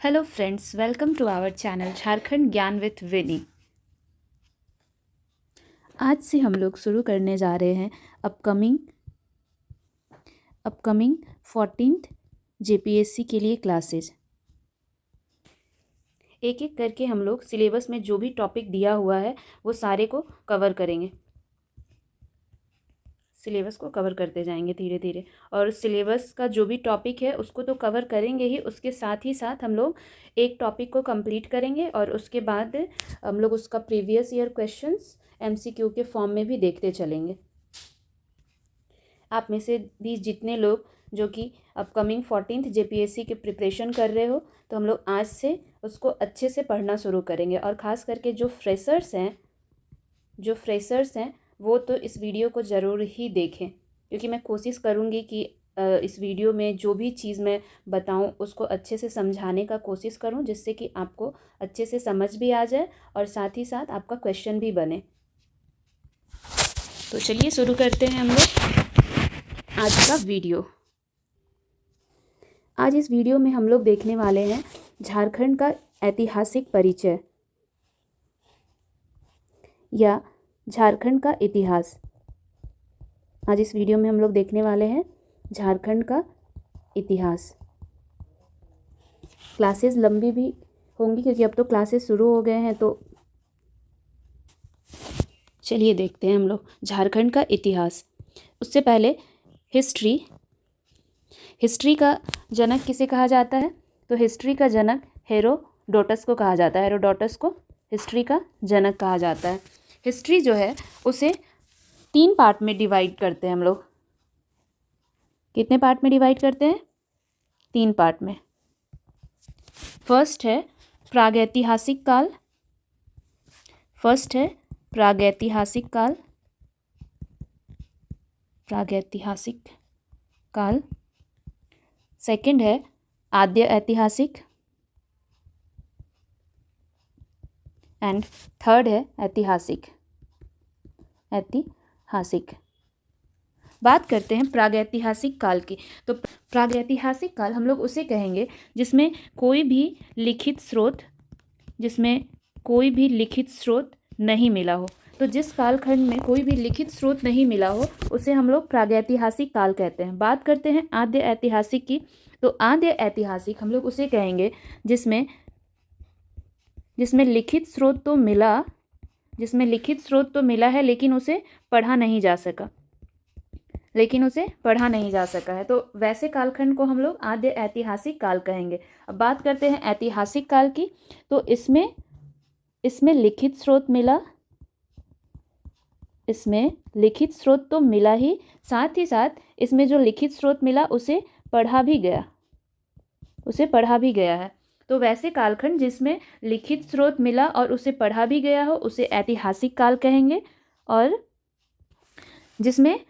Hello friends, welcome to our channel Jharkhand Gyan with विनी। आज से हम लोग शुरू करने जा रहे हैं अपकमिंग 14th जेपीएससी के लिए क्लासेज। एक एक करके हम लोग सिलेबस में जो भी टॉपिक दिया हुआ है वो सारे को कवर करेंगे। सिलेबस को कवर करते जाएंगे धीरे धीरे, और सिलेबस का जो भी टॉपिक है उसको तो कवर करेंगे ही, उसके साथ ही साथ हम लोग एक टॉपिक को कंप्लीट करेंगे और उसके बाद हम लोग उसका प्रीवियस ईयर क्वेश्चंस एमसीक्यू के फॉर्म में भी देखते चलेंगे। आप में से भी जितने लोग जो कि अपकमिंग 14th जेपीएससी के प्रिपरेशन कर रहे हो, तो हम लोग आज से उसको अच्छे से पढ़ना शुरू करेंगे। और ख़ास करके जो फ्रेशर्स हैं वो तो इस वीडियो को ज़रूर ही देखें, क्योंकि मैं कोशिश करूँगी कि इस वीडियो में जो भी चीज़ मैं बताऊँ उसको अच्छे से समझाने का कोशिश करूँ, जिससे कि आपको अच्छे से समझ भी आ जाए और साथ ही साथ आपका क्वेश्चन भी बने। तो चलिए शुरू करते हैं हम लोग आज का वीडियो। आज इस वीडियो में हम लोग देखने वाले हैं झारखंड का ऐतिहासिक परिचय या झारखंड का इतिहास। आज इस वीडियो में हम लोग देखने वाले हैं झारखंड का इतिहास। क्लासेस लंबी भी होंगी क्योंकि अब तो क्लासेस शुरू हो गए हैं। तो चलिए देखते हैं हम लोग झारखंड का इतिहास। उससे पहले हिस्ट्री का जनक किसे कहा जाता है? तो हिस्ट्री का जनक हेरोडोटस को कहा जाता है। हेरोडोटस को हिस्ट्री का जनक कहा जाता है। हिस्ट्री जो है उसे 3 पार्ट में डिवाइड करते हैं हम लोग। कितने पार्ट में डिवाइड करते हैं? 3 पार्ट में। फर्स्ट है प्रागैतिहासिक काल। सेकंड है आद्य ऐतिहासिक, एंड थर्ड है ऐतिहासिक। बात करते हैं प्रागैतिहासिक काल की। तो प्रागैतिहासिक काल हम लोग उसे कहेंगे जिसमें कोई भी लिखित स्रोत नहीं मिला हो। तो जिस कालखंड में कोई भी लिखित स्रोत नहीं मिला हो उसे हम लोग प्रागैतिहासिक काल कहते हैं। बात करते हैं आद्य ऐतिहासिक की। तो आद्य ऐतिहासिक हम लोग उसे कहेंगे जिसमें लिखित स्रोत तो मिला है लेकिन उसे पढ़ा नहीं जा सका है। तो वैसे कालखंड को हम लोग आद्य ऐतिहासिक काल कहेंगे। अब बात करते हैं ऐतिहासिक काल की। तो इसमें लिखित स्रोत तो मिला ही, साथ ही साथ इसमें जो लिखित स्रोत मिला उसे पढ़ा भी गया है। तो वैसे कालखंड जिसमें लिखित स्रोत मिला और उसे पढ़ा भी गया हो उसे ऐतिहासिक काल कहेंगे, और जिसमें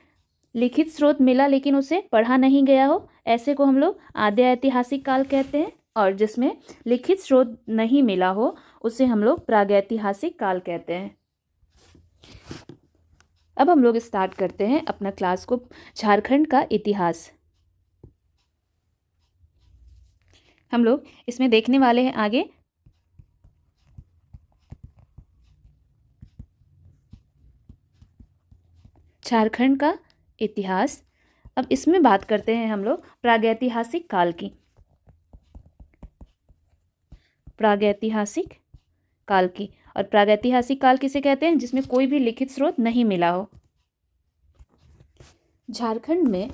लिखित स्रोत मिला लेकिन उसे पढ़ा नहीं गया हो ऐसे को हम लोग आद्य ऐतिहासिक काल कहते हैं, और जिसमें लिखित स्रोत नहीं मिला हो उसे हम लोग प्रागैतिहासिक काल कहते हैं। अब हम लोग स्टार्ट करते हैं अपना क्लास को। झारखंड का इतिहास हम लोग इसमें देखने वाले हैं आगे झारखंड का इतिहास। अब इसमें बात करते हैं हम लोग प्रागैतिहासिक काल की। और प्रागैतिहासिक काल किसे कहते हैं? जिसमें कोई भी लिखित स्रोत नहीं मिला हो। झारखंड में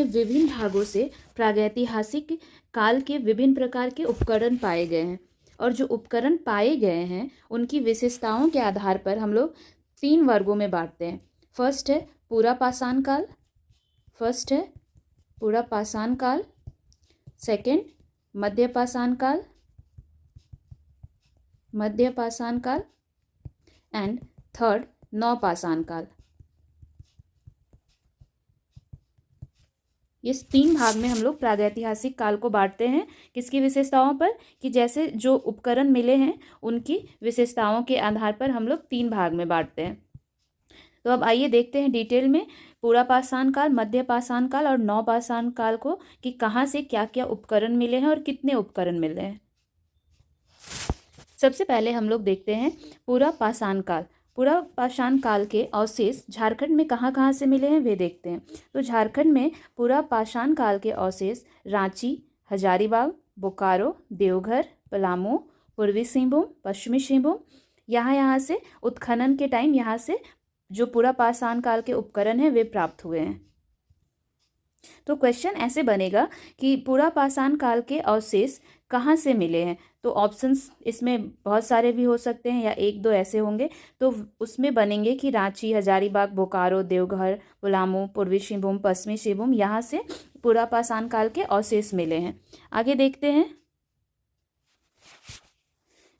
विभिन्न भागों से प्रागैतिहासिक काल के विभिन्न प्रकार के उपकरण पाए गए हैं, और जो उपकरण पाए गए हैं उनकी विशेषताओं के आधार पर हम लोग 3 वर्गों में बांटते हैं। फर्स्ट है पूरा पाषाण काल, सेकंड मध्य पाषाण काल, एंड थर्ड नवपाषाण काल। इस 3 भाग में हम लोग प्रागैतिहासिक काल को बांटते हैं। किसकी विशेषताओं पर? कि जैसे जो उपकरण मिले हैं उनकी विशेषताओं के आधार पर हम लोग 3 भाग में बांटते हैं। तो अब आइए देखते हैं डिटेल में पूरा पाषाण काल, मध्य पाषाण काल और नव पाषाण काल को कि कहाँ से क्या क्या उपकरण मिले हैं और कितने उपकरण मिले हैं। सबसे पहले हम लोग देखते हैं पूरा पाषाण काल। पूरा पाषाण काल के अवशेष झारखंड में कहाँ कहाँ से मिले हैं वे देखते हैं। तो झारखंड में पूरा पाषाण काल के अवशेष रांची, हजारीबाग, बोकारो, देवघर, पलामू, पूर्वी सिंहभूम, पश्चिमी सिंहभूम, यहाँ से उत्खनन के टाइम यहाँ से जो पूरा पाषाण काल के उपकरण हैं वे प्राप्त हुए हैं। तो क्वेश्चन ऐसे बनेगा कि पूरा पाषाण काल के अवशेष कहाँ से मिले हैं। तो ऑप्शंस इसमें बहुत सारे भी हो सकते हैं या एक दो ऐसे होंगे, तो उसमें बनेंगे कि रांची, हजारीबाग, बोकारो, देवघर, पलामू, पूर्वी सिंहभूम, पश्चिमी सिंहभूम, यहाँ से पूरा पाषाण काल के अवशेष मिले हैं। आगे देखते हैं।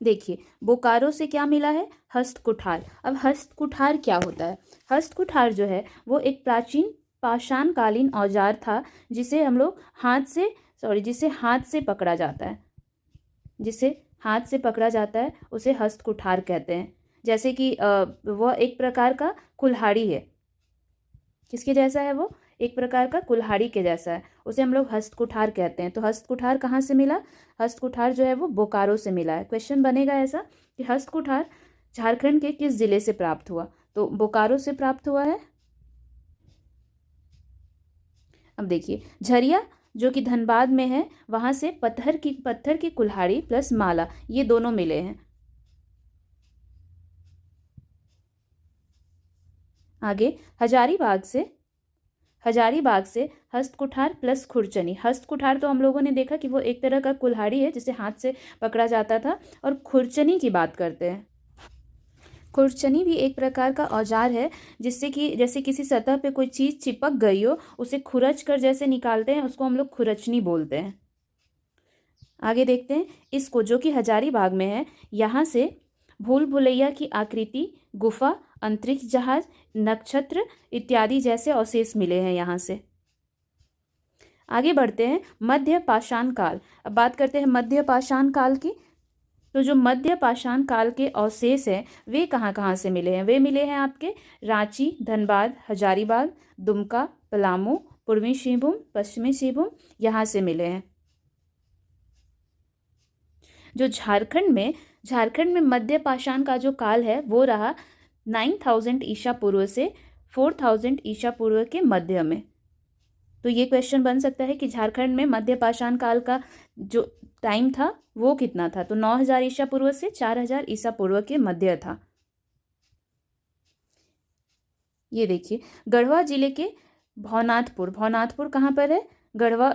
देखिए बोकारो से क्या मिला है, हस्त कुठार। अब हस्त कुठार क्या होता है? हस्त कुठार जो है वो एक प्राचीन पाषाण कालीन औजार था जिसे हम लोग जिसे हाथ से पकड़ा जाता है, जिसे हाथ से पकड़ा जाता है उसे हस्त कुठार कहते हैं। जैसे कि वह एक प्रकार का कुल्हाड़ी है। किसके जैसा है वो? एक प्रकार का कुल्हाड़ी के जैसा है, उसे हम लोग हस्त कुठार कहते हैं। तो हस्त कुठार कहाँ से मिला? हस्त कुठार जो है वो बोकारो से मिला है। क्वेश्चन बनेगा ऐसा कि हस्त कुठार झारखंड के किस जिले से प्राप्त हुआ? तो बोकारो से प्राप्त हुआ है। अब देखिए झरिया जो कि धनबाद में है, वहां से पत्थर की कुल्हाड़ी प्लस माला, ये दोनों मिले हैं। आगे हजारीबाग से हस्त कुठार प्लस खुरचनी। हस्त कुठार तो हम लोगों ने देखा कि वो एक तरह का कुल्हाड़ी है जिसे हाथ से पकड़ा जाता था। और खुरचनी की बात करते हैं। खुरचनी भी एक प्रकार का औजार है जिससे कि जैसे किसी सतह पे कोई चीज़ चिपक गई हो, उसे खुरच कर जैसे निकालते हैं, उसको हम लोग खुरचनी बोलते हैं। आगे देखते हैं इसको, जो कि हजारीबाग में है। यहाँ से भूल भुलैया की आकृति, गुफा, अंतरिक्ष जहाज, नक्षत्र इत्यादि जैसे अवशेष मिले हैं यहाँ से। आगे बढ़ते हैं मध्य पाषाण काल। अब बात करते हैं मध्य पाषाण काल की। तो जो मध्य पाषाण काल के अवशेष हैं वे कहाँ कहाँ से मिले हैं? वे मिले हैं आपके रांची, धनबाद, हजारीबाग, दुमका, पलामू, पूर्वी सिंहभूम, पश्चिमी सिंहभूम, यहाँ से मिले हैं। जो झारखंड में मध्य पाषाण का जो काल है वो रहा 9000 ईसा पूर्व से 4000 ईसा पूर्व के मध्य में। तो ये क्वेश्चन बन सकता है कि झारखंड में मध्य पाषाण काल का जो टाइम था वो कितना था? तो 9000 ईसा पूर्व से 4000 ईसा पूर्व के मध्य था। ये देखिए गढ़वा जिले के भवनाथपुर कहाँ पर है? गढ़वा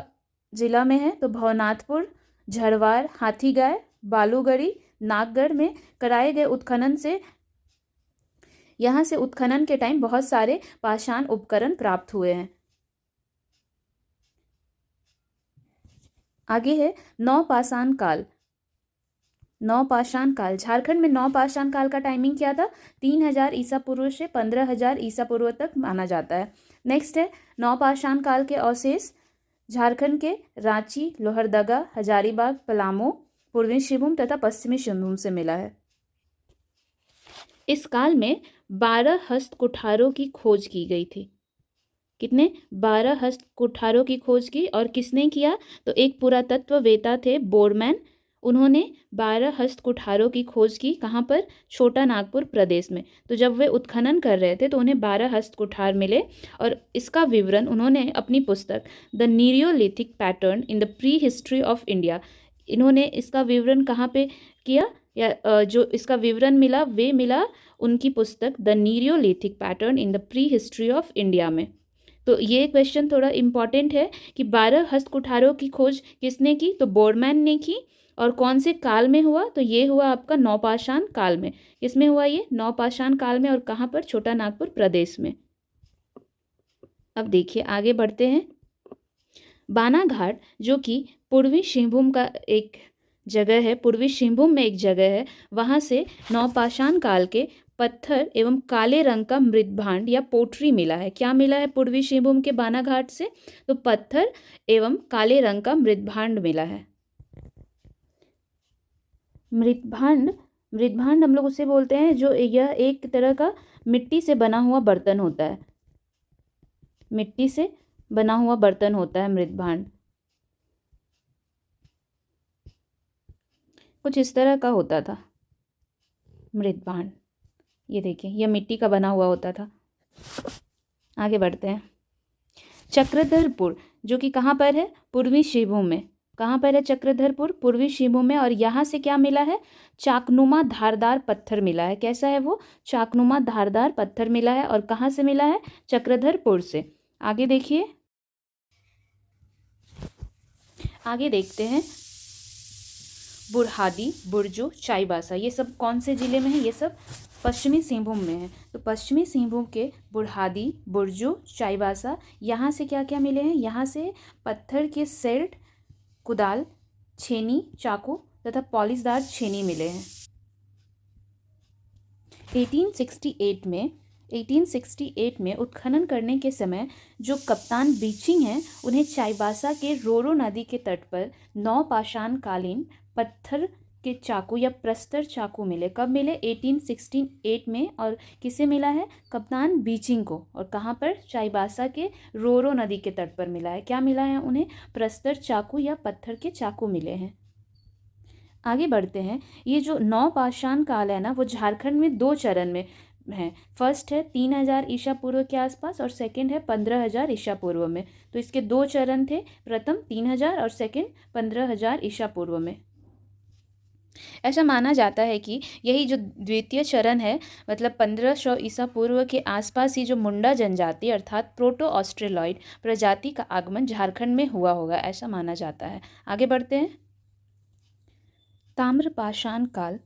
जिला में है। तो भवनाथपुर, झरवार, हाथीगाय, बालूगढ़ी, नागगढ़ में कराए गए उत्खनन से यहाँ से उत्खनन के टाइम बहुत सारे पाषाण उपकरण प्राप्त हुए हैं। आगे है नवपाषाण काल। झारखंड में नवपाषाण काल का टाइमिंग क्या था? 3000 ईसा पूर्व से 15000 ईसा पूर्व तक माना जाता है। नेक्स्ट है नवपाषाण काल के अवशेष झारखंड के रांची, लोहरदगा, हजारीबाग, पलामू, पूर्वी सिंहभूम तथा पश्चिमी सिंहभूम से मिला है। इस काल में 12 हस्त कुठारों की खोज की गई थी। कितने? 12 हस्त कुठारों की खोज की। और किसने किया? तो एक पुरातत्ववेत्ता थे बोरमैन, उन्होंने 12 हस्त कुठारों की खोज की। कहाँ पर? छोटा नागपुर प्रदेश में। तो जब वे उत्खनन कर रहे थे तो उन्हें 12 हस्त कुठार मिले और इसका विवरण उन्होंने अपनी पुस्तक the neolithic pattern in the prehistory of India, इन्होंने इसका विवरण कहाँ पे किया, या जो इसका विवरण मिला वे मिला उनकी पुस्तक the neolithic pattern in the prehistory of India में। तो ये क्वेश्चन थोड़ा इम्पॉर्टेंट है कि 12 हस्त कुठारों की खोज किसने की? तो बोरमैन ने की। और कौन से काल में हुआ? तो ये हुआ आपका नवपाषाण काल में। किसमें हुआ ये? नवपाषाण काल में। और कहाँ पर? छोटा नागपुर प्रदेश में। अब देखिए आगे बढ़ते हैं। बानाघाट जो कि पूर्वी सिंहभूम का एक जगह है, पूर्वी सिंहभूम में एक जगह है, वहाँ से नवपाषाण काल के पत्थर एवं काले रंग का मृतभांड या पोटरी मिला है। क्या मिला है पूर्वी सिंहभूम के बानाघाट से? तो पत्थर एवं काले रंग का मृतभांड मिला है। मृतभांड मृदभांड हम लोग उसे बोलते हैं जो यह एक तरह का मिट्टी से बना हुआ बर्तन होता है, मिट्टी से बना हुआ बर्तन होता है मृदभांड। कुछ इस तरह का होता था मृदभांड। ये देखिए, यह मिट्टी का बना हुआ होता था। आगे बढ़ते हैं। चक्रधरपुर जो कि कहाँ पर है, पूर्वी सिंहभूम में। कहाँ पर है चक्रधरपुर, पूर्वी सिंहभूम में। और यहाँ से क्या मिला है, चाकनुमा धारदार पत्थर मिला है। कैसा है वो, चाकनुमा धारदार पत्थर मिला है। और कहाँ से मिला है, चक्रधरपुर से। आगे देखिए, आगे देखते हैं। बुरहादी, बुरजू, चाईबासा, ये सब कौन से जिले में है, ये सब पश्चिमी सिंहभूम में है। तो पश्चिमी सिंहभूम के बुरहादी, बुरजू, चाईबासा, यहाँ से क्या क्या मिले हैं, यहाँ से पत्थर के सेल्ट, कुदाल, छेनी, चाकू तथा पॉलिशदार छेनी मिले हैं। 1868 में उत्खनन करने के समय जो कप्तान बीचिंग हैं, उन्हें चाईबासा के रोरो नदी के तट पर 9 पाषाण कालीन पत्थर के चाकू या प्रस्तर चाकू मिले। कब मिले, 1868 में। और किसे मिला है, कप्तान बीचिंग को। और कहाँ पर, चाईबासा के रोरो नदी के तट पर मिला है। क्या मिला है उन्हें, प्रस्तर चाकू या पत्थर के चाकू मिले हैं। आगे बढ़ते हैं। ये जो 9 पाषाण काल है ना, वो झारखंड में 2 चरण में है। फर्स्ट है 3000 ईसा पूर्व के आसपास और सेकंड है 15000 ईसा पूर्व में। तो इसके 2 चरण थे, प्रथम 3000 और सेकंड 15000 ईसा पूर्व में। ऐसा माना जाता है कि यही जो द्वितीय चरण है, मतलब 1500 ईसा पूर्व के आसपास ही जो मुंडा जनजाति अर्थात प्रोटो ऑस्ट्रेलॉइड प्रजाति का आगमन झारखंड में हुआ होगा, ऐसा माना जाता है। आगे बढ़ते हैं। ताम्रपाषाण काल,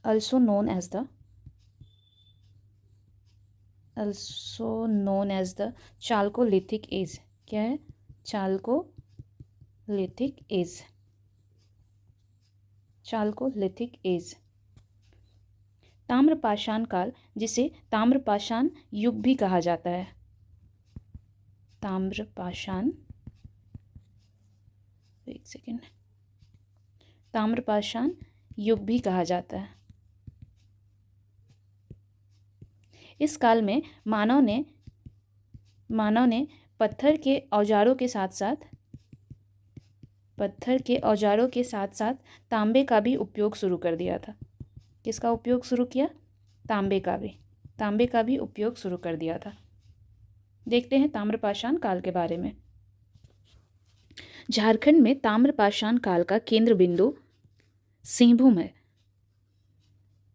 also known as the Chalcolithic age। क्या है, Chalcolithic age, Chalcolithic age। ताम्रपाषाण काल, जिसे ताम्रपाषाण युग भी कहा जाता है, ताम्रपाषाण, एक सेकेंड, ताम्रपाषाण युग भी कहा जाता है। इस काल में मानव ने पत्थर के औजारों के साथ साथ तांबे का भी उपयोग शुरू कर दिया था। किसका उपयोग शुरू किया, तांबे का भी उपयोग शुरू कर दिया था। देखते हैं ताम्रपाषाण काल के बारे में। झारखंड में ताम्रपाषाण काल का केंद्र बिंदु सिंहभूम है।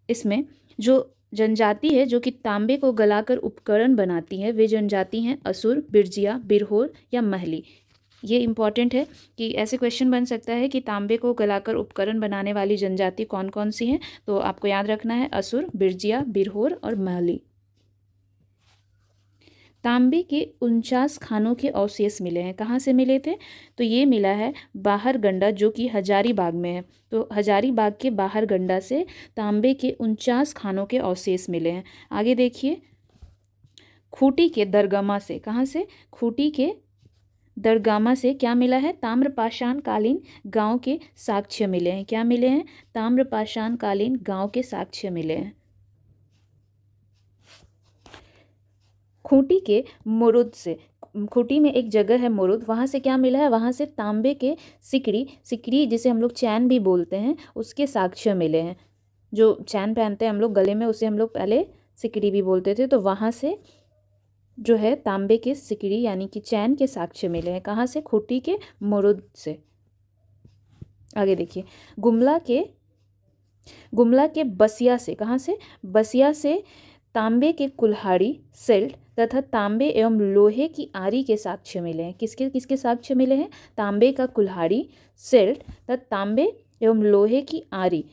इसमें जो जनजाति है जो कि तांबे को गलाकर उपकरण बनाती है, वे जनजाति हैं असुर, बिरजिया, बिरहोर या महली। ये इम्पॉर्टेंट है कि ऐसे क्वेश्चन बन सकता है कि तांबे को गलाकर उपकरण बनाने वाली जनजाति कौन कौन सी हैं, तो आपको याद रखना है असुर, बिरजिया, बिरहोर और महली। तांबे के 49 खानों के अवशेष मिले हैं। कहाँ से मिले थे, तो ये मिला है बाहर गंडा जो कि हजारीबाग में है। तो हजारीबाग के बाहर गंडा से तांबे के 49 खानों के अवशेष मिले हैं। आगे देखिए, खूंटी के दरगमा से, कहाँ से, खूंटी के दरगामा से क्या मिला है, ताम्रपाषाण कालीन गांव के साक्ष्य मिले हैं। क्या मिले हैं, ताम्रपाषाण कालीन गांव के साक्ष्य मिले हैं। खूंटी के मुरुद से, खूंटी में एक जगह है मुरुद, वहाँ से क्या मिला है, वहाँ से तांबे के सिकड़ी जिसे हम लोग चैन भी बोलते हैं, उसके साक्ष्य मिले हैं। जो चैन पहनते हैं हम लोग गले में, उसे हम लोग पहले सिकड़ी भी बोलते थे। तो वहाँ से जो है तांबे के सिकड़ी यानी कि चैन के साक्ष्य मिले हैं। कहाँ से, खूंटी के मुरुद से। आगे देखिए, गुमला के बसिया से, कहाँ से, बसिया से तांबे के कुल्हाड़ी, सेल्ट तथा तांबे एवं लोहे की आरी के साक्ष्य मिले हैं। किसके साक्ष्य मिले हैं, तांबे का कुल्हाड़ी, सेल्ट तथा तांबे एवं लोहे की आरी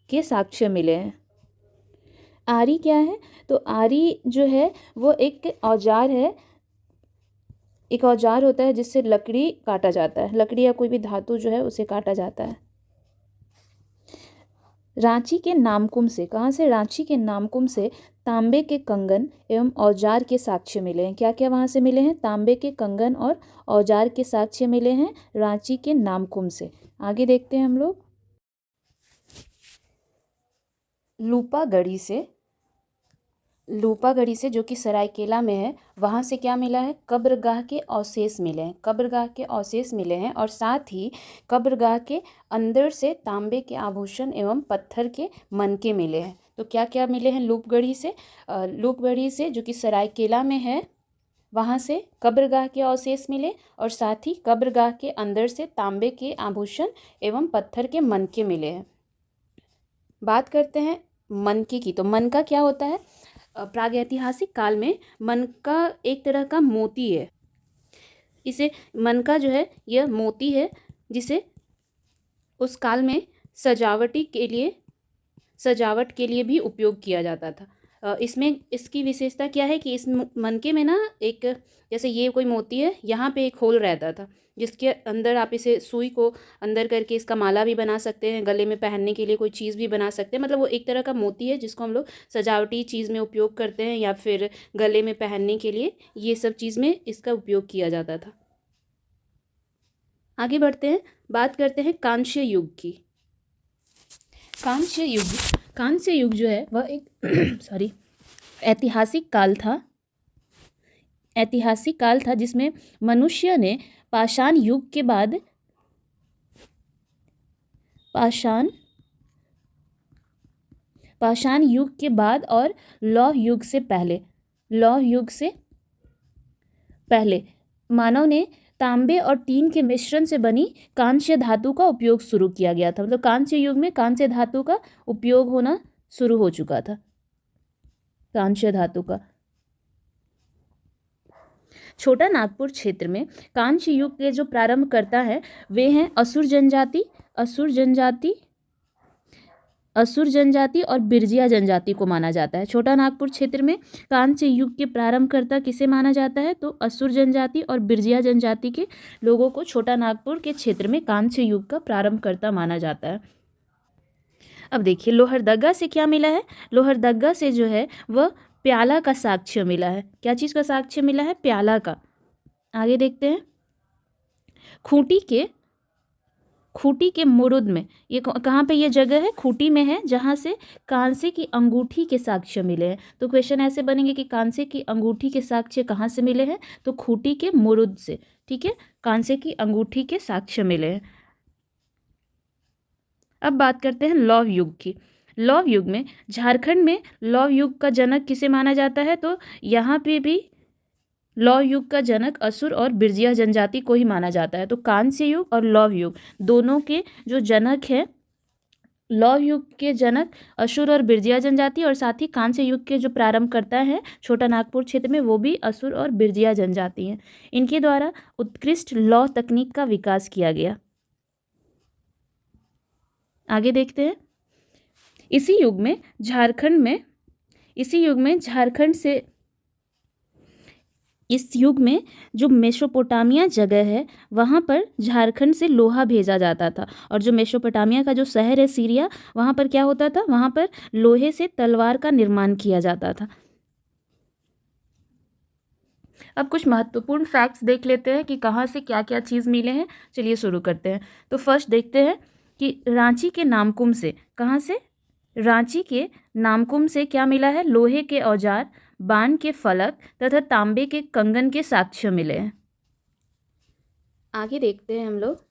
के साक्ष्य मिले हैं। आरी क्या है, तो आरी जो है वो एक औजार है, एक औजार होता है जिससे लकड़ी काटा जाता है, लकड़ी या कोई भी धातु जो है उसे काटा जाता है। रांची के नामकुम से, कहाँ से, रांची के नामकुम से तांबे के कंगन एवं औजार के साक्ष्य मिले हैं। क्या क्या वहाँ से मिले हैं, तांबे के कंगन और औजार के साक्ष्य मिले हैं रांची के नामकुम से। आगे देखते हैं हम लोग। लूपागढ़ी से जो कि सरायकेला में है, वहाँ से क्या मिला है? कब्रगाह के अवशेष मिले हैं। कब्रगाह के अवशेष मिले हैं और साथ ही कब्रगाह के अंदर से तांबे के आभूषण एवं पत्थर के मनके मिले हैं। तो क्या क्या मिले हैं लूपगढ़ी से? लूपगढ़ी से जो कि सरायकेला में है, वहाँ से कब्रगाह के अवशेष मिले और साथ ही कब्रगाह के अंदर से तांबे के आभूषण एवं पत्थर के मनके मिले हैं। बात करते हैं मनके की। तो मनका क्या होता है? प्रागैतिहासिक काल में मनका एक तरह का मोती है। इसे मनका जो है यह मोती है जिसे उस काल में सजावट के लिए भी उपयोग किया जाता था। इसमें इसकी विशेषता क्या है कि इस मनके में ना एक, जैसे ये कोई मोती है, यहाँ पे एक होल रहता था जिसके अंदर आप इसे सुई को अंदर करके इसका माला भी बना सकते हैं, गले में पहनने के लिए कोई चीज़ भी बना सकते हैं। मतलब वो एक तरह का मोती है जिसको हम लोग सजावटी चीज़ में उपयोग करते हैं या फिर गले में पहनने के लिए, ये सब चीज़ में इसका उपयोग किया जाता था। आगे बढ़ते हैं, बात करते हैं कांस्य युग की। कांस्य युग जो है वह एक ऐतिहासिक काल था जिसमें मनुष्य ने पाषाण युग के बाद और लौह युग से पहले मानव ने तांबे और टीन के मिश्रण से बनी कांस्य धातु का उपयोग शुरू किया गया था। मतलब कांस्य युग में कांस्य धातु का उपयोग होना शुरू हो चुका था। कांस्य धातु का छोटा नागपुर क्षेत्र में कांस्य युग के जो प्रारंभकर्ता हैं वे हैं असुर जनजाति और बिरजिया जनजाति को माना जाता है। छोटा नागपुर क्षेत्र में कांस्य युग के प्रारंभकर्ता किसे माना जाता है? तो असुर जनजाति और बिरजिया जनजाति के लोगों को छोटा नागपुर के क्षेत्र में कांस्य युग का प्रारंभकर्ता माना जाता है। अब देखिए लोहरदगा से क्या मिला है? लोहरदगा से जो है वह प्याला का साक्ष्य मिला है। क्या चीज़ का साक्ष्य मिला है? प्याला का। आगे देखते हैं, खूंटी के मुरुद में, ये कहाँ पे ये जगह है? खूंटी में है, जहाँ से कांसे की अंगूठी के साक्ष्य मिले हैं। तो क्वेश्चन ऐसे बनेंगे कि कांसे की अंगूठी के साक्ष्य कहाँ से मिले हैं? तो खूंटी के मुरुद से। ठीक है, कांसे की अंगूठी के साक्ष्य मिले हैं। अब बात करते हैं लौह युग की। लौह युग में झारखंड में लौह युग का जनक किसे माना जाता है? तो यहाँ पे भी लौह युग का जनक असुर और बिरजिया जनजाति को ही माना जाता है। तो कांस्य युग और लौह युग दोनों के जो जनक हैं, लौह युग के जनक असुर और बिरजिया जनजाति और साथ ही कांस्य युग के जो प्रारंभकर्ता हैं छोटा नागपुर क्षेत्र में, वो भी असुर और बिरजिया जनजाति हैं। इनके द्वारा उत्कृष्ट लौह तकनीक का विकास किया गया। आगे देखते हैं, इसी युग में झारखंड से इस युग में जो मेसोपोटामिया जगह है वहाँ पर झारखंड से लोहा भेजा जाता था। और जो मेसोपोटामिया का जो शहर है सीरिया, वहाँ पर क्या होता था? वहाँ पर लोहे से तलवार का निर्माण किया जाता था। अब कुछ महत्वपूर्ण फैक्ट्स देख लेते हैं कि कहाँ से क्या क्या चीज़ मिले हैं। चलिए शुरू करते हैं। तो फर्स्ट देखते हैं कि रांची के नामकुम से, कहाँ से? रांची के नामकुम से क्या मिला है? लोहे के औजार, बाण के फलक तथा तांबे के कंगन के साक्ष्य मिले हैं। आगे देखते हैं हम लोग,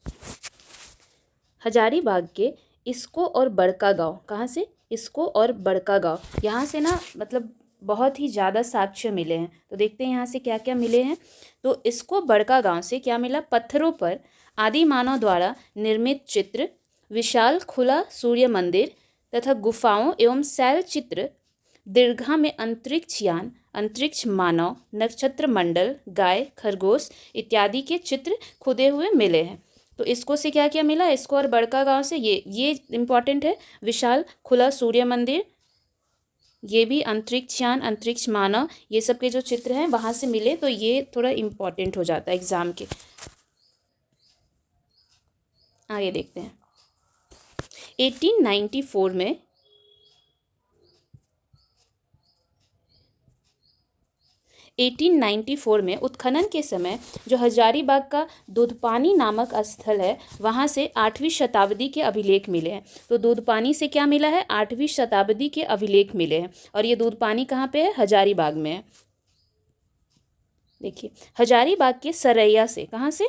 हजारीबाग के इसको और बड़का गांव, कहाँ से? इसको और बड़का गांव, यहाँ से ना मतलब बहुत ही ज़्यादा साक्ष्य मिले हैं। तो देखते हैं यहाँ से क्या क्या मिले हैं। तो इसको बड़का गांव से क्या मिला? पत्थरों पर आदि मानव द्वारा निर्मित चित्र, विशाल खुला सूर्य मंदिर तथा गुफाओं एवं शैल चित्र, दीर्घा में अंतरिक्ष यान, अंतरिक्ष मानव, नक्षत्र मंडल, गाय, खरगोश इत्यादि के चित्र खुदे हुए मिले हैं। तो इसको से क्या क्या मिला? इसको और बड़का गांव से ये इम्पॉर्टेंट है, विशाल खुला सूर्य मंदिर, ये भी अंतरिक्ष यान, अंतरिक्ष मानव, ये सब के जो चित्र हैं वहाँ से मिले। तो ये थोड़ा इम्पॉर्टेंट हो जाता है एग्जाम के। आगे देखते हैं, 1894 में 1894 में उत्खनन के समय जो हजारीबाग का दूधपानी नामक स्थल है वहाँ से 8वीं शताब्दी के अभिलेख मिले हैं। तो दूधपानी से क्या मिला है? 8वीं शताब्दी के अभिलेख मिले हैं। और ये दूधपानी कहाँ पे है? हजारीबाग में है। देखिए, हजारीबाग के सरैया से, कहाँ से?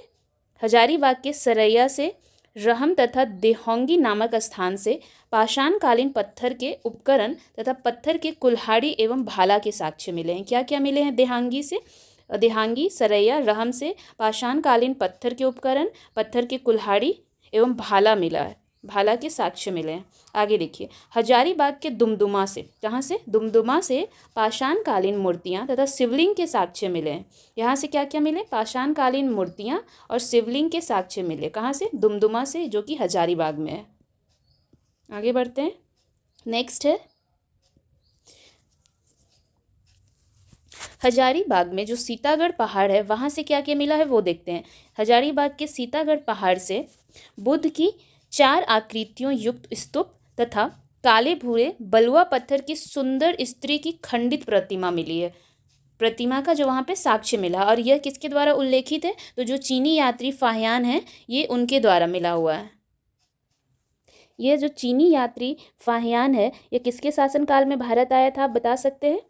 हजारीबाग के सरैया से रहम तथा देहोंगी नामक स्थान से पाषाणकालीन पत्थर के उपकरण तथा पत्थर के कुल्हाड़ी एवं भाला के साक्ष्य मिले हैं। क्या क्या मिले हैं? देहांगी से, देहांगी, सरैया, रहम से पाषाणकालीन पत्थर के उपकरण, पत्थर के कुल्हाड़ी एवं भाला मिला है, भाला के साक्ष्य मिले हैं। आगे देखिए, हजारीबाग के दुमदुमा से, कहाँ से? दुमदुमा से पाषाणकालीन मूर्तियाँ तथा शिवलिंग के साक्ष्य मिले हैं। यहाँ से क्या क्या मिले? पाषाणकालीन मूर्तियाँ और शिवलिंग के साक्ष्य मिले। कहाँ से? दुमदुमा से, जो कि हजारीबाग में है। आगे बढ़ते हैं। नेक्स्ट है हजारीबाग में जो सीतागढ़ पहाड़ है वहाँ से क्या क्या मिला है वो देखते हैं। हजारीबाग के सीतागढ़ पहाड़ से बुद्ध की 4 आकृतियों युक्त स्तूप तथा काले भूरे बलुआ पत्थर की सुंदर स्त्री की खंडित प्रतिमा मिली है। प्रतिमा का जो वहाँ पे साक्ष्य मिला, और यह किसके द्वारा उल्लेखित है? तो जो चीनी यात्री फाहियान हैं ये उनके द्वारा मिला हुआ है। ये जो चीनी यात्री फाहियान है ये किसके शासनकाल में भारत आया था, आप बता सकते हैं?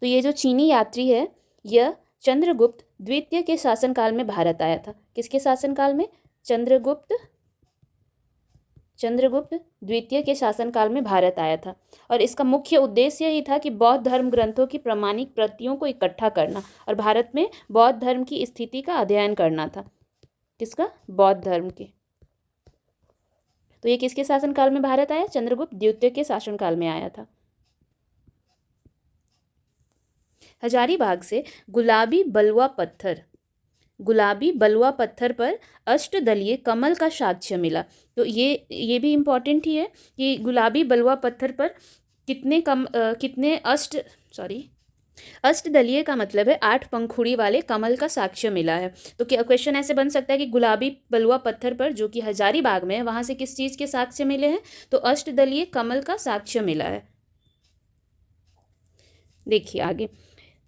तो ये जो चीनी यात्री है यह चंद्रगुप्त द्वितीय के शासनकाल में भारत आया था। किसके शासनकाल में? चंद्रगुप्त द्वितीय के शासनकाल में भारत आया था। और इसका मुख्य उद्देश्य यही था कि बौद्ध धर्म ग्रंथों की प्रमाणिक प्रतियों को इकट्ठा करना और भारत में बौद्ध धर्म की स्थिति का अध्ययन करना था। किसका? बौद्ध धर्म के। तो ये किसके शासनकाल में भारत आया? चंद्रगुप्त द्वितीय के शासनकाल में आया था। हजारीबाग से गुलाबी बलुआ पत्थर पर अष्टदलीय कमल का साक्ष्य मिला। तो ये भी इम्पोर्टेंट ही है कि गुलाबी बलुआ पत्थर पर अष्टदलीय का मतलब है 8 पंखुड़ी वाले कमल का साक्ष्य मिला है। तो क्या क्वेश्चन ऐसे बन सकता है कि गुलाबी बलुआ पत्थर पर जो कि हजारीबाग में है वहाँ से किस चीज़ के साक्ष्य मिले हैं? तो अष्टदलीय कमल का साक्ष्य मिला है। देखिए आगे,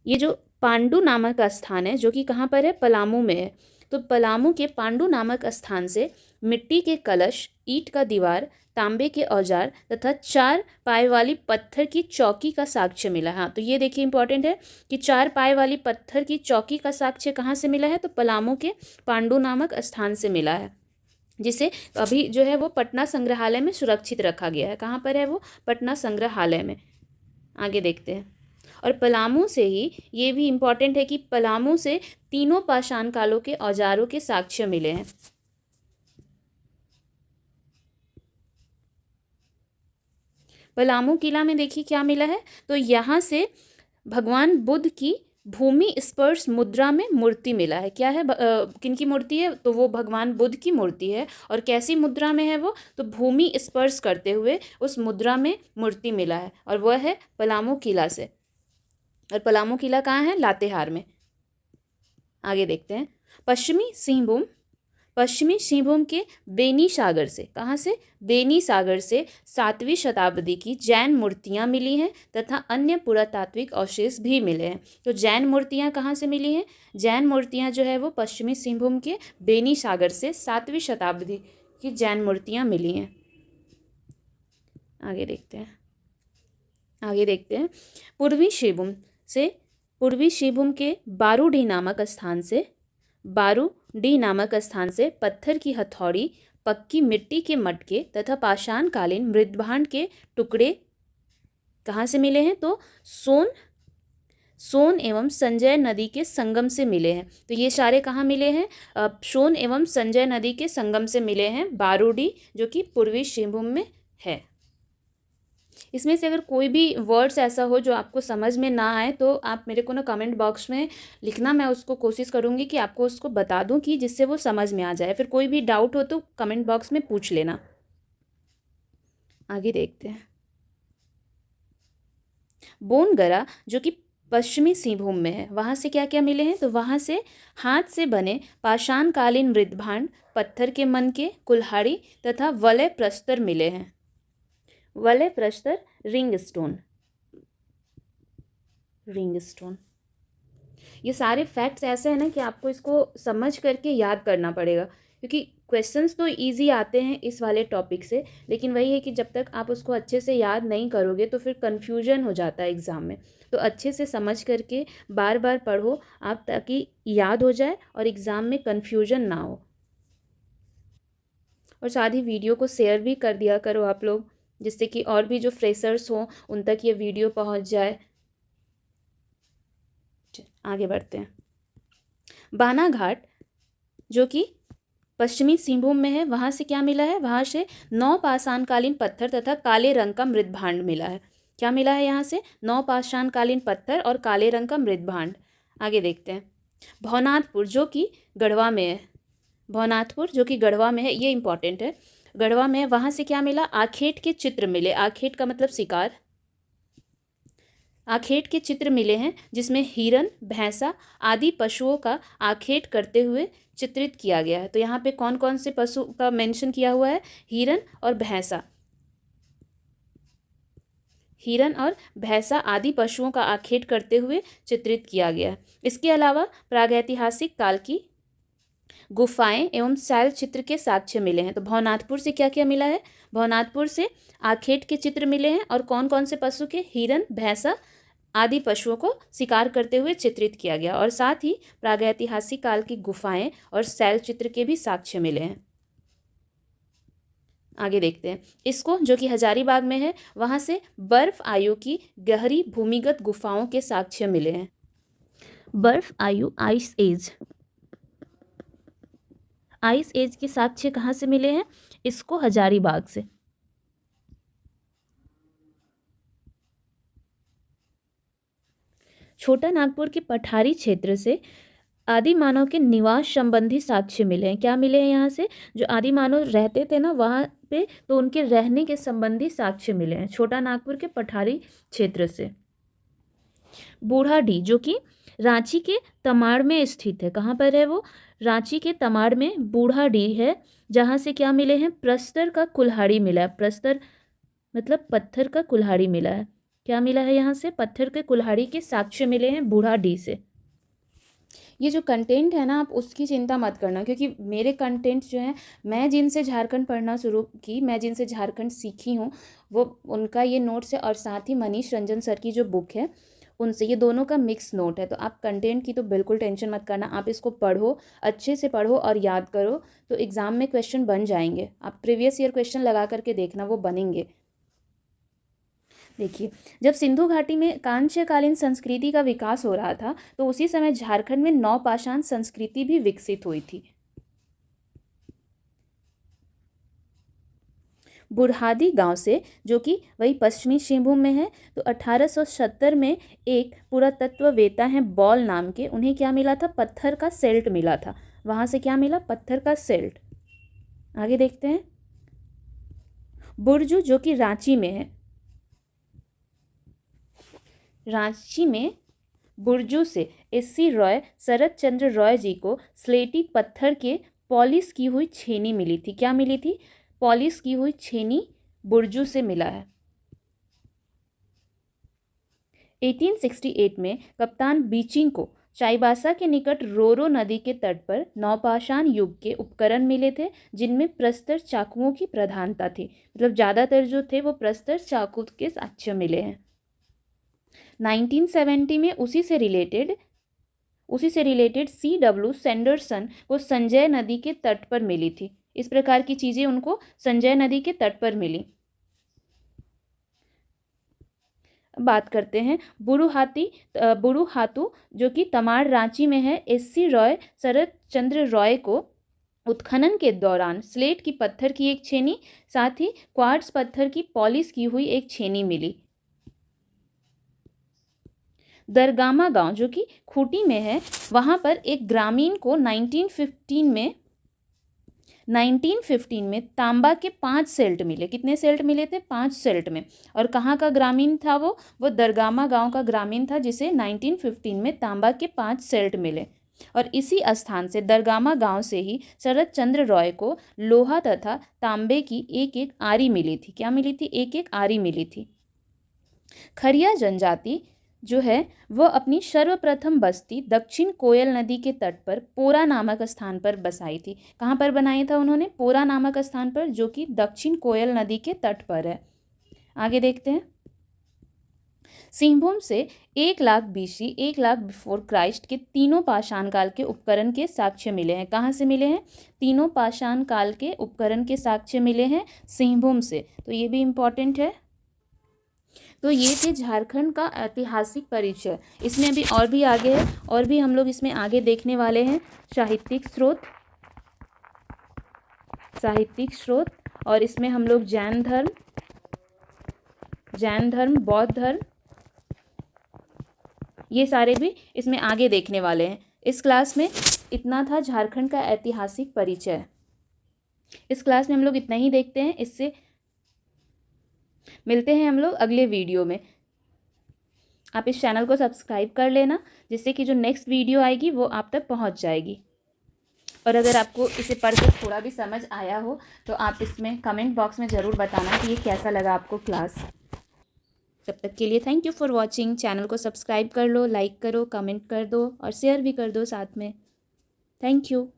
ये जो पांडु नामक स्थान है जो कि कहाँ पर है? पलामू में है। तो पलामू के पांडु नामक स्थान से मिट्टी के कलश, ईंट का दीवार, तांबे के औजार तथा 4 पाए वाली पत्थर की चौकी का साक्ष्य मिला। हाँ, तो ये देखिए इंपॉर्टेंट है कि 4 पाए वाली पत्थर की चौकी का साक्ष्य कहाँ से मिला है? तो पलामू के पांडु नामक स्थान से मिला है, जिसे अभी जो है वो पटना संग्रहालय में सुरक्षित रखा गया है। कहाँ पर है वो? पटना संग्रहालय में। आगे देखते हैं। और पलामू से ही ये भी इम्पॉर्टेंट है कि पलामू से तीनों पाषाण कालों के औजारों के साक्ष्य मिले हैं। पलामू किला में देखिए क्या मिला है? तो यहाँ से भगवान बुद्ध की भूमि स्पर्श मुद्रा में मूर्ति मिला है। क्या है? किनकी मूर्ति है? तो वो भगवान बुद्ध की मूर्ति है। और कैसी मुद्रा में है वो? तो भूमि स्पर्श करते हुए उस मुद्रा में मूर्ति मिला है, और वह है पलामू किला से। और पलामू किला कहाँ है? लातेहार में। आगे देखते हैं। पश्चिमी सिंहभूम के बेनी सागर से, कहाँ से? बेनी सागर से 7वीं शताब्दी की जैन मूर्तियाँ मिली हैं तथा अन्य पुरातात्विक अवशेष भी मिले हैं। तो जैन मूर्तियाँ कहाँ से मिली हैं? जैन मूर्तियाँ जो है वो पश्चिमी सिंहभूम के बेनी सागर से 7वीं शताब्दी की जैन मूर्तियाँ मिली हैं। आगे देखते हैं। पूर्वी सिंहभूम के बारूडी नामक स्थान से पत्थर की हथौड़ी, पक्की मिट्टी के मटके तथा पाषाणकालीन मृदभांड के टुकड़े कहाँ से मिले हैं? तो सोन एवं संजय नदी के संगम से मिले हैं। तो ये सारे कहाँ मिले हैं? सोन एवं संजय नदी के संगम से मिले हैं, बारूडी, जो कि पूर्वी सिंहभूम में है। इसमें से अगर कोई भी वर्ड्स ऐसा हो जो आपको समझ में ना आए तो आप मेरे को ना कमेंट बॉक्स में लिखना, मैं उसको कोशिश करूँगी कि आपको उसको बता दूँ कि जिससे वो समझ में आ जाए। फिर कोई भी डाउट हो तो कमेंट बॉक्स में पूछ लेना। आगे देखते हैं। बोनगरा जो कि पश्चिमी सिंहभूम में है, वहाँ से क्या क्या मिले हैं? तो वहाँ से हाथ से बने पाषाणकालीन मृदभांड, पत्थर के मनके, कुल्हाड़ी तथा वलय प्रस्तर मिले हैं। वलय प्रस्तर रिंग स्टोन। Ring stone. ये सारे फैक्ट्स ऐसे हैं ना कि आपको इसको समझ करके याद करना पड़ेगा, क्योंकि क्वेश्चंस तो इजी आते हैं इस वाले टॉपिक से, लेकिन वही है कि जब तक आप उसको अच्छे से याद नहीं करोगे तो फिर कन्फ्यूजन हो जाता है एग्ज़ाम में। तो अच्छे से समझ करके बार बार पढ़ो आप, ताकि याद हो जाए और एग्ज़ाम में कन्फ्यूजन ना हो। और साथ ही वीडियो को शेयर भी कर दिया करो आप लोग, जिससे कि और भी जो फ्रेशर्स हों उन तक ये वीडियो पहुंच जाए। आगे बढ़ते हैं। बानाघाट जो कि पश्चिमी सिंहभूम में है, वहाँ से क्या मिला है? वहाँ से 9 पाषाणकालीन पत्थर तथा काले रंग का मृदभांड मिला है। क्या मिला है यहाँ से? 9 पाषाणकालीन पत्थर और काले रंग का मृदभांड। आगे देखते हैं। भवनाथपुर जो कि गढ़वा में है, भवनाथपुर जो कि गढ़वा में है, ये इंपॉर्टेंट है, गढ़वा में है। वहाँ से क्या मिला? आखेट के चित्र मिले। आखेट का मतलब शिकार। आखेट के चित्र मिले हैं जिसमें हिरन, भैंसा आदि पशुओं का आखेट करते हुए चित्रित किया गया है। तो यहाँ पे कौन कौन से पशु का मेंशन किया हुआ है? हिरन और भैंसा। हिरन और भैंसा आदि पशुओं का आखेट करते हुए चित्रित किया गया है। इसके अलावा प्रागैतिहासिक काल की गुफाएं एवं शैल चित्र के साक्ष्य मिले हैं। तो भवनाथपुर से क्या क्या मिला है? भवनाथपुर से आखेट के चित्र मिले हैं और कौन कौन से पशु के? हिरन, भैंसा आदि पशुओं को शिकार करते हुए चित्रित किया गया, और साथ ही प्रागैतिहासिक काल की गुफाएं और शैल चित्र के भी साक्ष्य मिले हैं। आगे देखते हैं। इसको जो कि हजारीबाग में है, वहां से बर्फ आयु की गहरी भूमिगत गुफाओं के साक्ष्य मिले हैं। बर्फ आयु, आइस एज, आइस एज के साक्ष्य कहाँ से मिले हैं? इसको हजारीबाग से। छोटा नागपुर के पठारी क्षेत्र से आदि मानव के निवास संबंधी साक्ष्य मिले हैं। क्या मिले हैं यहाँ से? जो आदि मानव रहते थे ना वहाँ पे, तो उनके रहने के संबंधी साक्ष्य मिले हैं छोटा नागपुर के पठारी क्षेत्र से। बूढ़ाडीह जो कि रांची के तमाड़ में स्थित है। कहाँ पर है वो? रांची के तमाड़ में बूढ़ाडीह है, जहाँ से क्या मिले हैं? प्रस्तर का कुल्हाड़ी मिला है। प्रस्तर मतलब पत्थर का कुल्हाड़ी मिला है। क्या मिला है यहाँ से? पत्थर के कुल्हाड़ी के साक्ष्य मिले हैं बूढ़ाडीह से। ये जो कंटेंट है ना, आप उसकी चिंता मत करना, क्योंकि मेरे कंटेंट्स जो हैं, मैं जिनसे झारखंड पढ़ना शुरू की, मैं जिनसे झारखंड सीखी हूँ, वो उनका ये नोट्स है, और साथ ही मनीष रंजन सर की जो बुक है उनसे, ये दोनों का मिक्स नोट है। तो आप कंटेंट की तो बिल्कुल टेंशन मत करना, आप इसको पढ़ो, अच्छे से पढ़ो और याद करो, तो एग्ज़ाम में क्वेश्चन बन जाएंगे। आप प्रीवियस ईयर क्वेश्चन लगा करके देखना, वो बनेंगे। देखिए, जब सिंधु घाटी में कांस्यकालीन संस्कृति का विकास हो रहा था, तो उसी समय झारखंड में नवपाषाण संस्कृति भी विकसित हुई थी। बुरहादी गांव से, जो कि वही पश्चिमी सिंहभूम में है, तो 1870 में एक पुरातत्ववेत्ता हैं बॉल नाम के, उन्हें क्या मिला था? पत्थर का सेल्ट मिला था। वहां से क्या मिला? पत्थर का सेल्ट। आगे देखते हैं। बुरजू जो कि रांची में है, रांची में बुरजू से एस.सी. रॉय, शरद चंद्र रॉय जी को स्लेटी पत्थर के पॉलिश की हुई छेनी मिली थी। क्या मिली थी? पॉलिश की हुई छेनी बुरजू से मिला है। 1868 में कप्तान बीचिंग को चाईबासा के निकट रोरो नदी के तट पर नवपाषाण युग के उपकरण मिले थे, जिनमें प्रस्तर चाकुओं की प्रधानता थी। मतलब ज़्यादातर जो थे वो प्रस्तर चाकू के साक्ष्य मिले हैं। 1970 में उसी से रिलेटेड C.W. सैंडरसन को संजय नदी के तट पर मिली थी। इस प्रकार की चीज़ें उनको संजय नदी के तट पर मिली। बात करते हैं बुरुहातु जो कि तमाड़ रांची में है। एस.सी. रॉय, शरद चंद्र रॉय को उत्खनन के दौरान स्लेट की पत्थर की एक छेनी, साथ ही क्वार्ट्ज पत्थर की पॉलिश की हुई एक छेनी मिली। दरगामा गांव जो कि खूंटी में है, वहां पर एक ग्रामीण को 1915 में तांबा के 5 सेल्ट मिले। कितने सेल्ट मिले थे? 5 सेल्ट में। और कहाँ का ग्रामीण था वो दरगामा गांव का ग्रामीण था, जिसे 1915 में तांबा के 5 सेल्ट मिले। और इसी स्थान से, दरगामा गांव से ही शरद चंद्र रॉय को लोहा तथा तांबे की एक एक आरी मिली थी। क्या मिली थी? एक एक आरी मिली थी। खरिया जनजाति जो है वह अपनी सर्वप्रथम बस्ती दक्षिण कोयल नदी के तट पर पोरा नामक स्थान पर बसाई थी। कहाँ पर बनाया था उन्होंने? पोरा नामक स्थान पर, जो कि दक्षिण कोयल नदी के तट पर है। आगे देखते हैं। सिंहभूम से 1,00,000 BC, 1,00,000 बिफोर क्राइस्ट के तीनों पाषाण काल के उपकरण के साक्ष्य मिले हैं। कहाँ से मिले हैं? तीनों पाषाण काल के उपकरण के साक्ष्य मिले हैं सिंहभूम से, तो ये भी इम्पॉर्टेंट है। तो ये थे झारखंड का ऐतिहासिक परिचय। इसमें अभी और भी आगे है, और भी हम लोग इसमें आगे देखने वाले हैं। साहित्यिक स्रोत, साहित्यिक स्रोत, और इसमें हम लोग जैन धर्म, बौद्ध धर्म, ये सारे भी इसमें आगे देखने वाले हैं। इस क्लास में इतना था झारखंड का ऐतिहासिक परिचय। इस क्लास में हम लोग इतना ही देखते हैं। इससे मिलते हैं हम लोग अगले वीडियो में। आप इस चैनल को सब्सक्राइब कर लेना, जिससे कि जो नेक्स्ट वीडियो आएगी वो आप तक पहुंच जाएगी। और अगर आपको इसे पढ़कर थोड़ा भी समझ आया हो तो आप इसमें कमेंट बॉक्स में ज़रूर बताना कि ये कैसा लगा आपको क्लास। तब तक के लिए thank you for watching. Channel को सब्सक्राइब कर लो, लाइक करो, कमेंट कर दो और शेयर भी कर दो साथ में। Thank you.